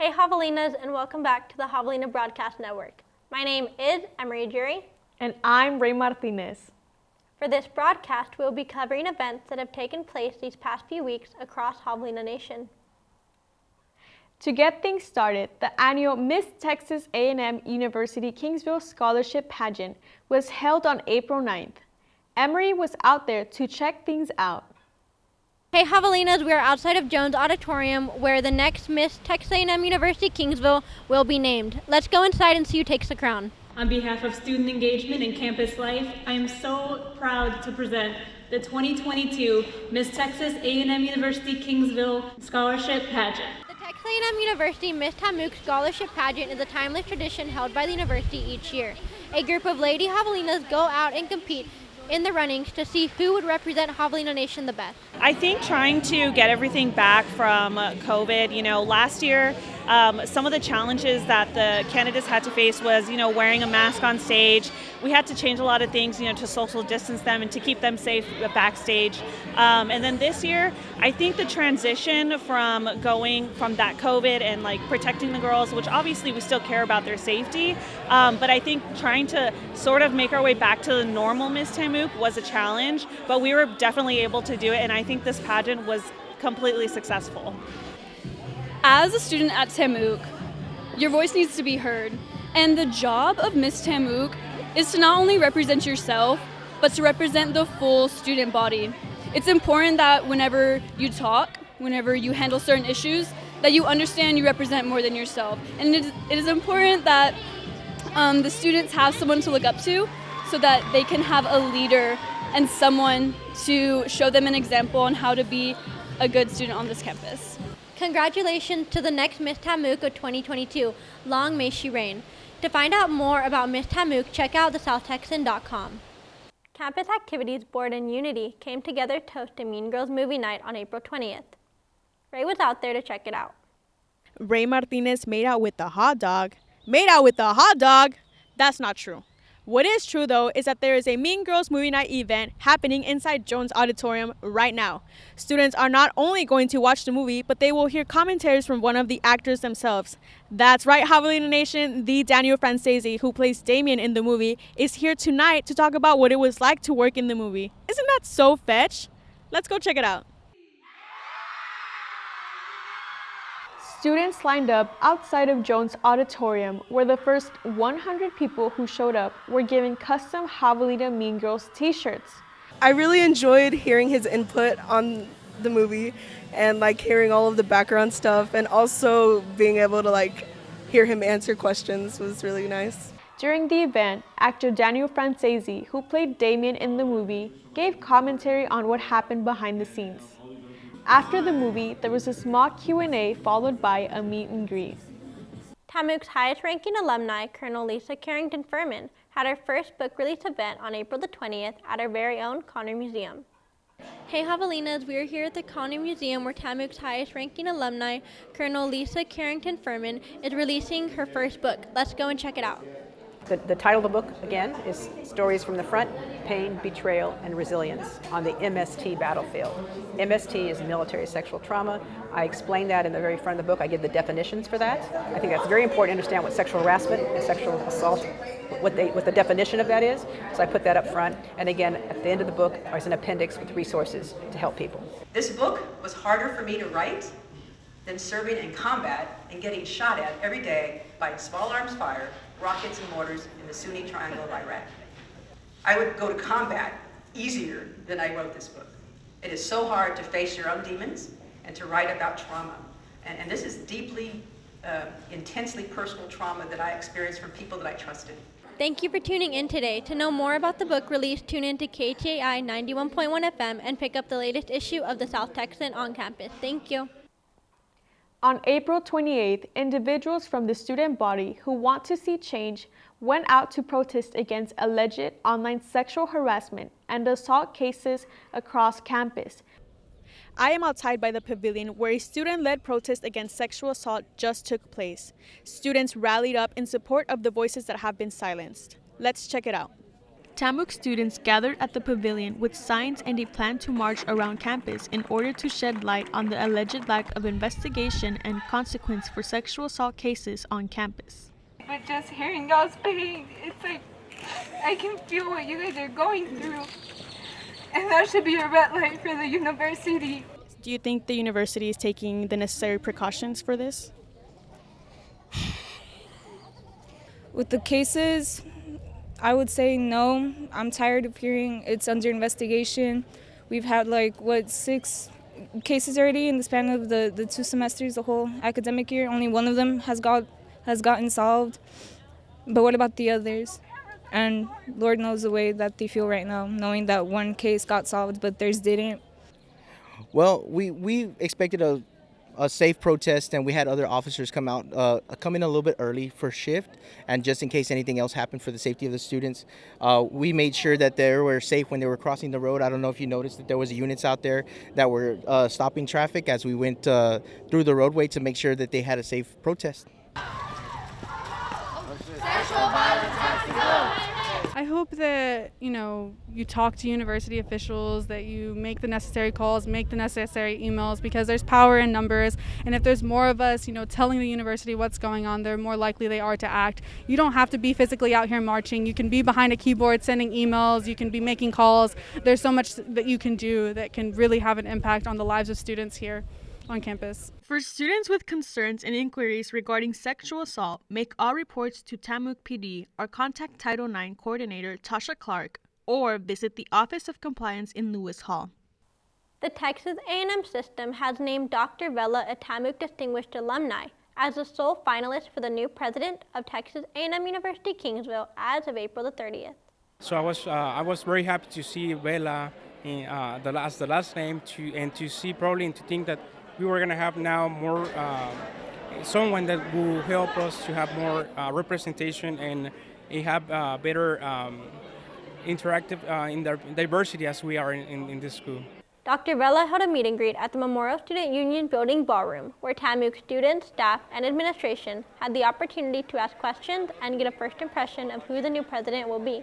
Hey Javelinas, and welcome back to the Javelina Broadcast Network. My name is Emeri Drewry. And I'm Ray Martinez. For this broadcast, we'll be covering events that have taken place these past few weeks across Javelina Nation. To get things started, the annual Miss Texas A&M University Kingsville Scholarship Pageant was held on April 9th. Emeri was out there to check things out. Hey Javelinas, we are outside of Jones Auditorium where the next Miss Texas A&M University Kingsville will be named. Let's go inside and see who takes the crown. On behalf of student engagement and campus life, I am so proud to present the 2022 Miss Texas A&M University Kingsville Scholarship Pageant. The Texas A&M University Miss Tamook Scholarship Pageant is a timeless tradition held by the university each year. A group of Lady Javelinas go out and compete in the runnings to see who would represent Javelina Nation the best. I think trying to get everything back from COVID, last year, some of the challenges that the candidates had to face was, wearing a mask on stage. We had to change a lot of things, to social distance them and to keep them safe backstage. And then this year, I think the transition from going from that COVID and protecting the girls, which obviously we still care about their safety, but I think trying to sort of make our way back to the normal Miss Tamook was a challenge, but we were definitely able to do it, and I think this pageant was completely successful. As a student at Tamook, your voice needs to be heard, and the job of Miss Tamook is to not only represent yourself, but to represent the full student body. It's important that whenever you talk, whenever you handle certain issues, that you understand you represent more than yourself. And it is important that the students have someone to look up to so that they can have a leader and someone to show them an example on how to be a good student on this campus. Congratulations to the next Miss Tamook of 2022. Long may she reign. To find out more about Miss Tamook, check out thesouthtexan.com. Campus Activities Board and Unity came together to host a Mean Girls movie night on April 20th. Ray was out there to check it out. Ray Martinez made out with the hot dog. Made out with the hot dog? That's not true. What is true, though, is that there is a Mean Girls movie night event happening inside Jones Auditorium right now. Students are not only going to watch the movie, but they will hear commentaries from one of the actors themselves. That's right, Javelina Nation, the Daniel Francesi, who plays Damien in the movie, is here tonight to talk about what it was like to work in the movie. Isn't that so fetch? Let's go check it out. Students lined up outside of Jones Auditorium, where the first 100 people who showed up were given custom Javelina Mean Girls t-shirts. I really enjoyed hearing his input on the movie and hearing all of the background stuff, and also being able to hear him answer questions was really nice. During the event, actor Daniel Francesi, who played Damien in the movie, gave commentary on what happened behind the scenes. After the movie, there was a small Q&A followed by a meet and greet. Tamook's highest-ranking alumni, Colonel Lisa Carrington Furman, had her first book release event on April the 20th at our very own Conner Museum. Hey Javelinas, we are here at the Conner Museum where Tamook's highest-ranking alumni, Colonel Lisa Carrington Furman, is releasing her first book. Let's go and check it out. The title of the book, again, is Stories from the Front, Pain, Betrayal, and Resilience on the MST battlefield. MST is military sexual trauma. I explain that in the very front of the book. I give the definitions for that. I think that's very important to understand what sexual harassment and sexual assault, what the definition of that is. So I put that up front. And again, at the end of the book, there's an appendix with resources to help people. This book was harder for me to write than serving in combat and getting shot at every day by small arms fire, rockets and mortars in the Sunni Triangle of Iraq. I would go to combat easier than I wrote this book. It is so hard to face your own demons and to write about trauma. And this is deeply, intensely personal trauma that I experienced from people that I trusted. Thank you for tuning in today. To know more about the book release, tune in to KTAI 91.1 FM and pick up the latest issue of the South Texan on campus. Thank you. On April 28th, individuals from the student body who want to see change went out to protest against alleged online sexual harassment and assault cases across campus. I am outside by the pavilion where a student-led protest against sexual assault just took place. Students rallied up in support of the voices that have been silenced. Let's check it out. TAMUK students gathered at the pavilion with signs and a plan to march around campus in order to shed light on the alleged lack of investigation and consequence for sexual assault cases on campus. But just hearing y'all's pain, it's like I can feel what you guys are going through. And that should be a red light for the university. Do you think the university is taking the necessary precautions for this? With the cases, I would say no. I'm tired of hearing it's under investigation. We've had 6 cases already in the span of the 2 semesters, the whole academic year. Only one of them has gotten solved. But what about the others? And Lord knows the way that they feel right now, knowing that one case got solved, but theirs didn't. Well, we expected a safe protest, and we had other officers come in a little bit early for shift, and just in case anything else happened for the safety of the students. We made sure that they were safe when they were crossing the road. I don't know if you noticed that there was units out there that were stopping traffic as we went through the roadway to make sure that they had a safe protest. I hope that, you talk to university officials, that you make the necessary calls, make the necessary emails, because there's power in numbers. And if there's more of us, telling the university what's going on, the more likely they are to act. You don't have to be physically out here marching. You can be behind a keyboard sending emails. You can be making calls. There's so much that you can do that can really have an impact on the lives of students here on campus. For students with concerns and inquiries regarding sexual assault, make all reports to TAMUK PD or contact Title IX Coordinator Tasha Clark or visit the Office of Compliance in Lewis Hall. The Texas A&M system has named Dr. Vela a TAMUK Distinguished Alumni as the sole finalist for the new president of Texas A&M University Kingsville as of April the 30th. So I was very happy to see Vela in, the last name to see probably and to think that we were going to have now more someone that will help us to have more representation and have better interactive in their diversity as we are in this school. Dr. Vela held a meet and greet at the Memorial Student Union Building Ballroom, where TAMUK students, staff, and administration had the opportunity to ask questions and get a first impression of who the new president will be.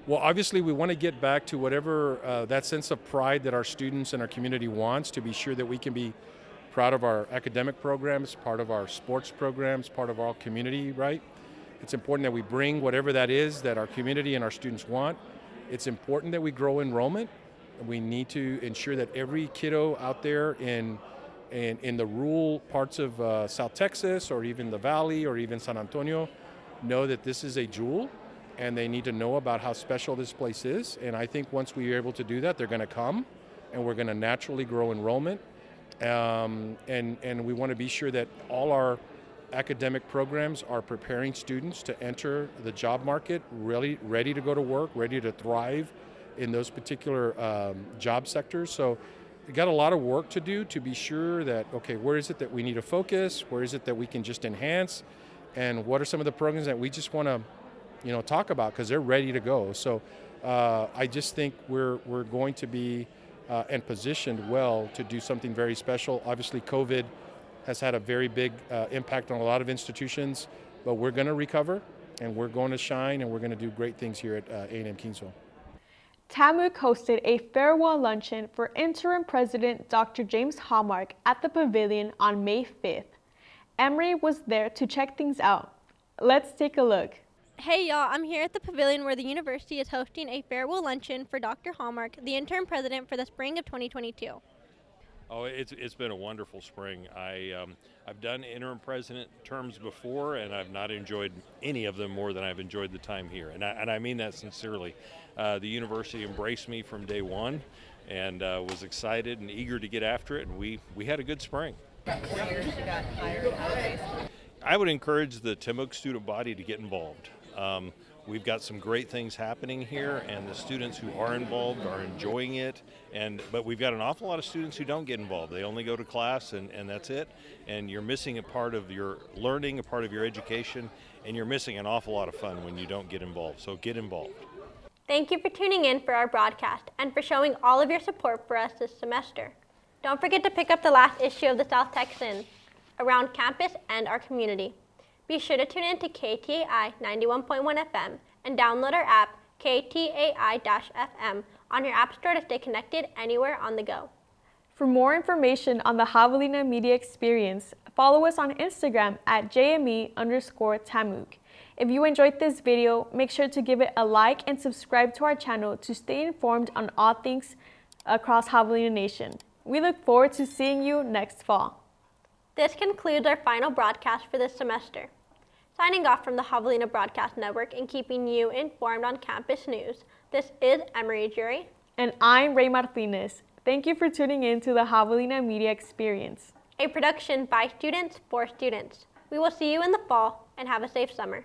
Well, obviously, we want to get back to whatever that sense of pride that our students and our community wants, to be sure that we can be proud of our academic programs, part of our sports programs, part of our community, right? It's important that we bring whatever that is that our community and our students want. It's important that we grow enrollment. We need to ensure that every kiddo out there in the rural parts of South Texas or even the Valley or even San Antonio know that this is a jewel, and they need to know about how special this place is. And I think once we are able to do that, they're going to come, and we're going to naturally grow enrollment. And we want to be sure that all our academic programs are preparing students to enter the job market, really ready to go to work, ready to thrive in those particular job sectors. So we got a lot of work to do to be sure that, okay, where is it that we need to focus? Where is it that we can just enhance? And what are some of the programs that we just want to, talk about because they're ready to go? So I just think we're going to be and positioned well to do something very special. Obviously, COVID has had a very big impact on a lot of institutions, but we're going to recover, and we're going to shine, and we're going to do great things here at A&M Kingsville. TAMUK hosted a farewell luncheon for interim president Dr. James Hallmark at the pavilion on May 5th. Emeri was there to check things out. Let's take a look. Hey y'all, I'm here at the pavilion where the university is hosting a farewell luncheon for Dr. Hallmark, the interim president for the spring of 2022. Oh, it's been a wonderful spring. I've done interim president terms before, and I've not enjoyed any of them more than I've enjoyed the time here. And I mean that sincerely. The university embraced me from day one, and was excited and eager to get after it, and we had a good spring. I would encourage the TAMUK student body to get involved. We've got some great things happening here, and the students who are involved are enjoying it. But we've got an awful lot of students who don't get involved. They only go to class, and that's it. And you're missing a part of your learning, a part of your education, and you're missing an awful lot of fun when you don't get involved. So get involved. Thank you for tuning in for our broadcast and for showing all of your support for us this semester. Don't forget to pick up the last issue of the South Texan around campus and our community. Be sure to tune in to KTAI 91.1 FM and download our app, KTAI-FM on your app store to stay connected anywhere on the go. For more information on the Javelina Media Experience, follow us on Instagram at JME_Tamuk. If you enjoyed this video, make sure to give it a like and subscribe to our channel to stay informed on all things across Javelina Nation. We look forward to seeing you next fall. This concludes our final broadcast for this semester. Signing off from the Javelina Broadcast Network and keeping you informed on campus news, this is Emeri Drewry. And I'm Ray Martinez. Thank you for tuning in to the Javelina Media Experience, a production by students for students. We will see you in the fall and have a safe summer.